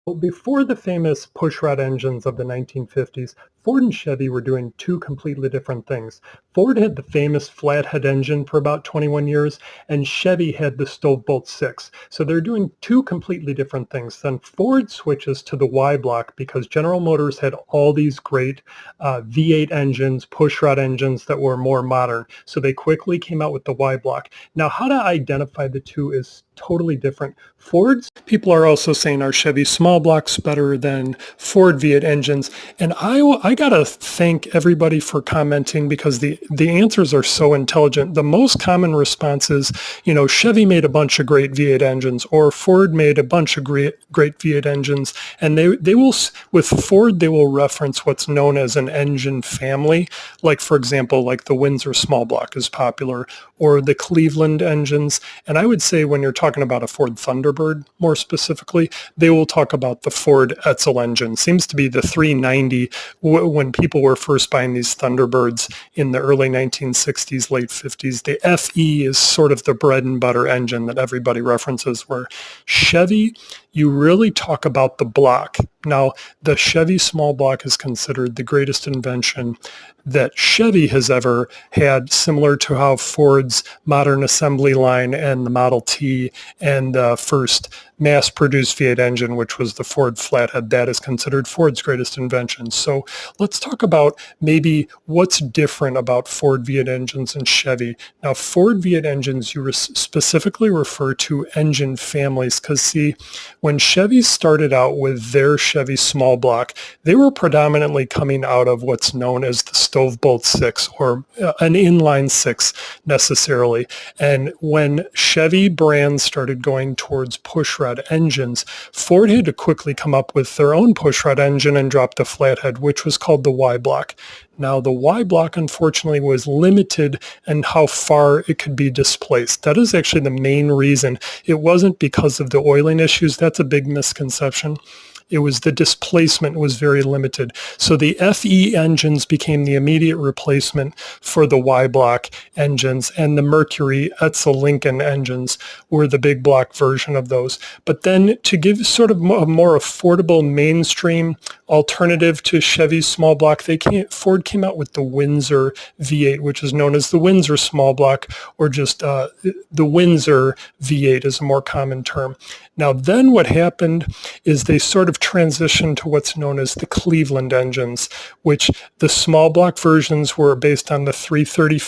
Well, before the famous pushrod engines of the 1950s, Ford and Chevy were doing two completely different things. Ford had the famous flathead engine for about 21 years, and Chevy had the Stove-Bolt 6. So they're doing two completely different things. Then Ford switches to the Y block because General Motors had all these great V8 engines, pushrod engines that were more modern. So they quickly came out with the Y block. Now, how to identify the two is totally different. Ford's people are also saying our Chevy small blocks better than Ford V8 engines. And I gotta thank everybody for commenting because the answers are so intelligent. The most common response is, Chevy made a bunch of great V8 engines or Ford made a bunch of great V8 engines. And they will, with Ford, they will reference what's known as an engine family. Like, for example, like the Windsor small block is popular or the Cleveland engines. And I would say when you're talking about a Ford Thunderbird, more specifically, they will talk about the Ford Edsel engine. Seems to be the 390 when people were first buying these Thunderbirds in the early 1960s, late 50s. The FE is sort of the bread and butter engine that everybody references, where Chevy, you really talk about the block. Now, the Chevy small block is considered the greatest invention that Chevy has ever had, similar to how Ford's modern assembly line and the Model T and the first mass-produced V8 engine, which was the Ford Flathead, that is considered Ford's greatest invention. So let's talk about maybe what's different about Ford V8 engines and Chevy. Now, Ford V8 engines, you specifically refer to engine families because, see, when Chevy started out with their Chevy small block, they were predominantly coming out of what's known as the Stove-Bolt 6 or an inline 6 necessarily. And when Chevy brands started going towards pushrod engines, Ford had to quickly come up with their own pushrod engine and drop the flathead, which was called the Y block. Now, the Y block, unfortunately, was limited in how far it could be displaced. That is actually the main reason. It wasn't because of the oiling issues. That's a big misconception. It was the displacement was very limited. So the FE engines became the immediate replacement for the Y block engines, and the Mercury Edsel Lincoln engines were the big block version of those. But then to give sort of a more affordable mainstream alternative to Chevy's small block, Ford came out with the Windsor V8, which is known as the Windsor small block, or just the Windsor V8 is a more common term. Now, then what happened is they sort of transitioned to what's known as the Cleveland engines, which the small block versions were based on the 335